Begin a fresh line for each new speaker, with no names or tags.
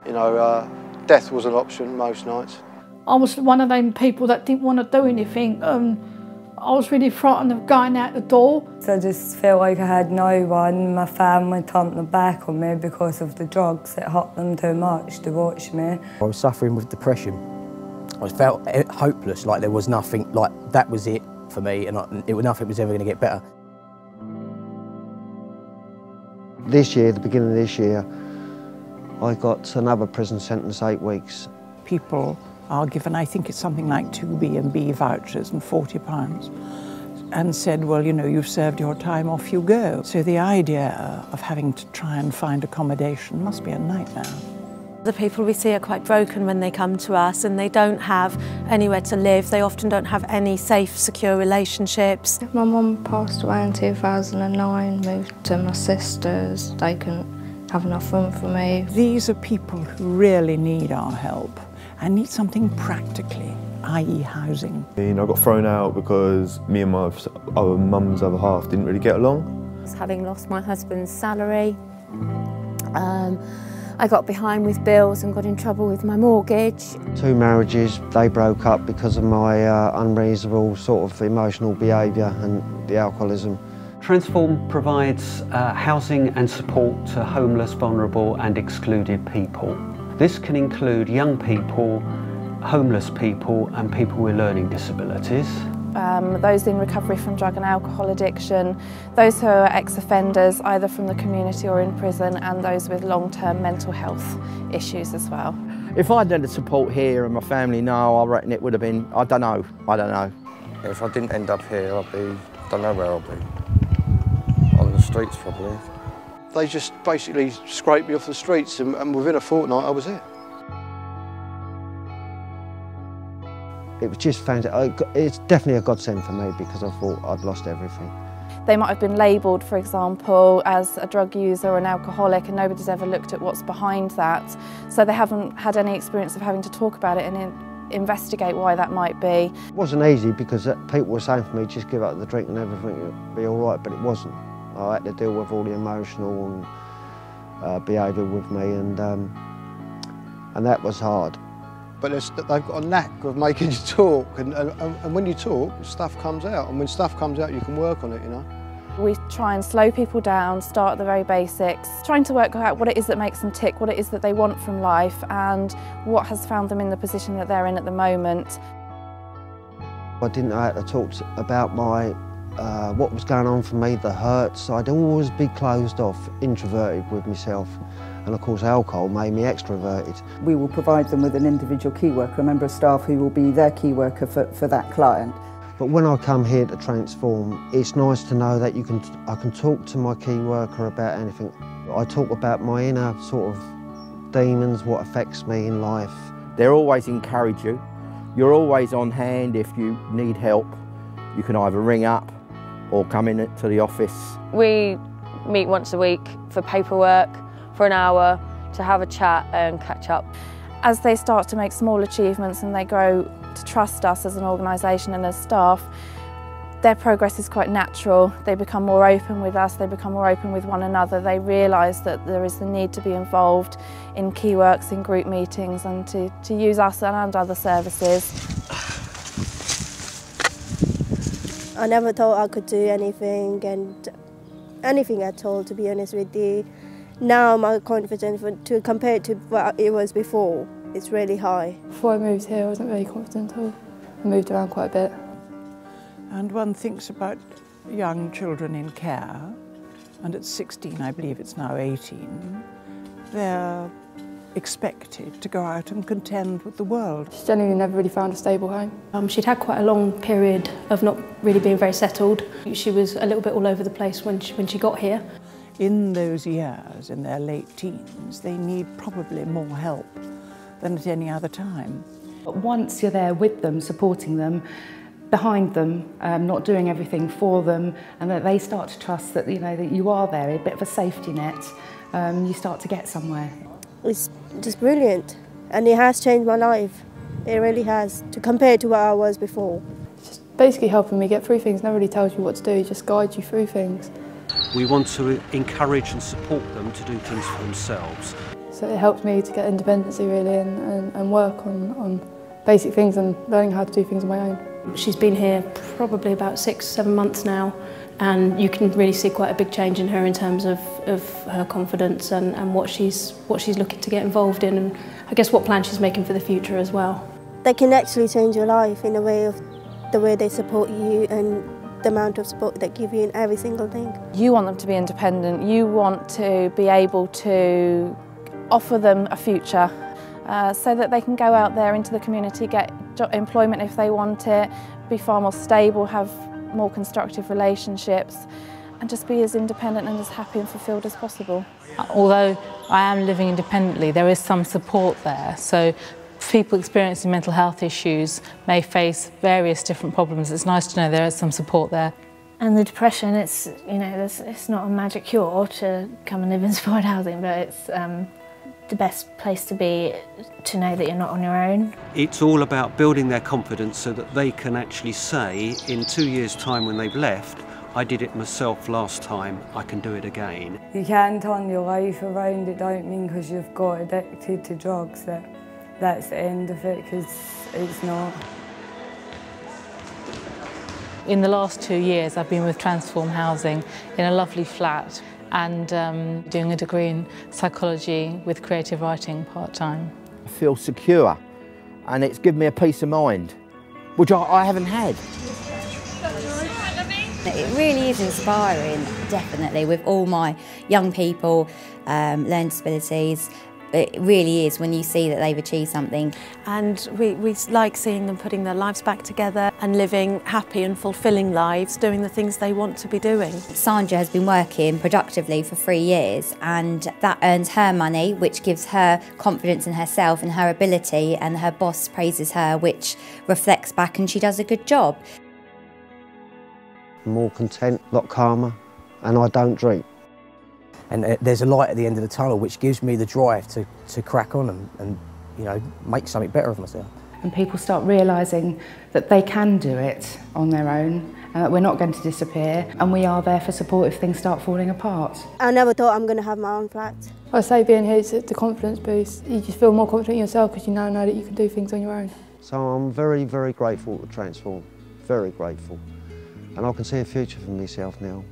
You know, death was an option most nights.
I was one of them people that didn't want to do anything. I was really frightened of going out the door.
So I just felt like I had no one. My family turned their back on me because of the drugs. It hurt them too much to watch me.
I was suffering with depression. I felt hopeless, like there was nothing, like that was it for me, and nothing was ever going to get better.
This year, the beginning of this year, I got another prison sentence, 8 weeks.
People are given, I think it's something like 2 B and B vouchers and £40, and said, well, you know, you've served your time, off you go. So the idea of having to try and find accommodation must be a nightmare.
The people we see are quite broken when they come to us, and they don't have anywhere to live. They often don't have any safe, secure relationships.
My mum passed away in 2009, moved to my sister's. They couldn't have enough room for me.
These are people who really need our help and need something practically, i.e. housing.
I got thrown out because me and my mum's other half didn't really get along.
Having lost my husband's salary, I got behind with bills and got in trouble with my mortgage.
2 marriages, they broke up because of my unreasonable sort of emotional behaviour and the alcoholism.
Transform provides housing and support to homeless, vulnerable and excluded people. This can include young people, homeless people and people with learning disabilities.
Those in recovery from drug and alcohol addiction, those who are ex-offenders either from the community or in prison, and those with long-term mental health issues as well.
If I'd had the support here and my family now, I reckon it would have been, I don't know.
If I didn't end up here, I'd be, I don't know where I'll be. On the streets probably.
They just basically scraped me off the streets, and within a fortnight I was here.
It was just fantastic. It's definitely a godsend for me because I thought I'd lost everything.
They might have been labelled, for example, as a drug user or an alcoholic, and nobody's ever looked at what's behind that. So they haven't had any experience of having to talk about it and investigate why that might be.
It wasn't easy because people were saying for me, just give up the drink and everything would be all right, but it wasn't. I had to deal with all the emotional and behaviour with me, and that was hard.
But they've got a knack of making you talk, and when you talk, stuff comes out, and when stuff comes out, you can work on it, you know.
We try and slow people down, start at the very basics, trying to work out what it is that makes them tick, what it is that they want from life, and what has found them in the position that they're in at the moment.
I didn't know how to talk about my what was going on for me, the hurts. I'd always be closed off, introverted with myself. And of course alcohol made me extroverted.
We will provide them with an individual key worker, a member of staff who will be their key worker for that client.
But when I come here to Transform, it's nice to know that I can talk to my key worker about anything. I talk about my inner sort of demons, what affects me in life.
They always encourage you. You're always on hand if you need help. You can either ring up or come in to the office.
We meet once a week for paperwork, for an hour, to have a chat and catch up.
As they start to make small achievements and they grow to trust us as an organisation and as staff, their progress is quite natural. They become more open with us, they become more open with one another. They realise that there is the need to be involved in key works, in group meetings, and to use us and other services.
I never thought I could do anything at all, to be honest with you. Now my confidence, to compare to what it was before, it's really high.
Before I moved here, I wasn't very confident at all. I moved around quite a bit.
And one thinks about young children in care, and at 16, I believe it's now 18, they're expected to go out and contend with the world.
She genuinely never really found a stable home.
She'd had quite a long period of not really being very settled. She was a little bit all over the place when she got here.
In those years, in their late teens, they need probably more help than at any other time.
But once you're there with them, supporting them, behind them, not doing everything for them, and that they start to trust that, you know, that you are there, a bit of a safety net, you start to get somewhere.
It's just brilliant, and it has changed my life. It really has, to compare to what I was before.
It's just basically helping me get through things. Never really tells you what to do, it just guides you through things.
We want to encourage and support them to do things for themselves.
So it helped me to get independency really and work on basic things and learning how to do things on my own.
She's been here probably about 6-7 months now, and you can really see quite a big change in her in terms of her confidence and what she's looking to get involved in, and I guess what plans she's making for the future as well.
They can actually change your life in a way of the way they support you and the amount of support they give you in every single thing.
You want them to be independent, you want to be able to offer them a future so that they can go out there into the community, get employment if they want it, be far more stable, have more constructive relationships and just be as independent and as happy and fulfilled as possible.
Although I am living independently, there is some support there. So people experiencing mental health issues may face various different problems. It's nice to know there is some support there.
And the depression, it's not a magic cure to come and live in supported housing, but it's the best place to be to know that you're not on your own.
It's all about building their confidence so that they can actually say in 2 years' time when they've left, I did it myself last time, I can do it again.
You can turn your life around. It don't mean because you've got addicted to drugs that's the end of it, because it's not.
In the last 2 years I've been with Transform Housing in a lovely flat and doing a degree in psychology with creative writing part-time.
I feel secure and it's given me a peace of mind, which I haven't had.
It really is inspiring, definitely, with all my young people, learning disabilities. It really is when you see that they've achieved something.
And we like seeing them putting their lives back together and living happy and fulfilling lives, doing the things they want to be doing.
Sandra has been working productively for 3 years, and that earns her money, which gives her confidence in herself and her ability, and her boss praises her, which reflects back, and she does a good job.
More content, a lot calmer, and I don't drink.
And there's a light at the end of the tunnel which gives me the drive to crack on and you know, make something better of myself.
And people start realising that they can do it on their own and that we're not going to disappear, and we are there for support if things start falling apart.
I never thought I'm going to have my own flat.
I say being here is the confidence boost. You just feel more confident in yourself because you now know that you can do things on your own.
So I'm very, very grateful to Transform, very grateful. And I can see a future for myself now.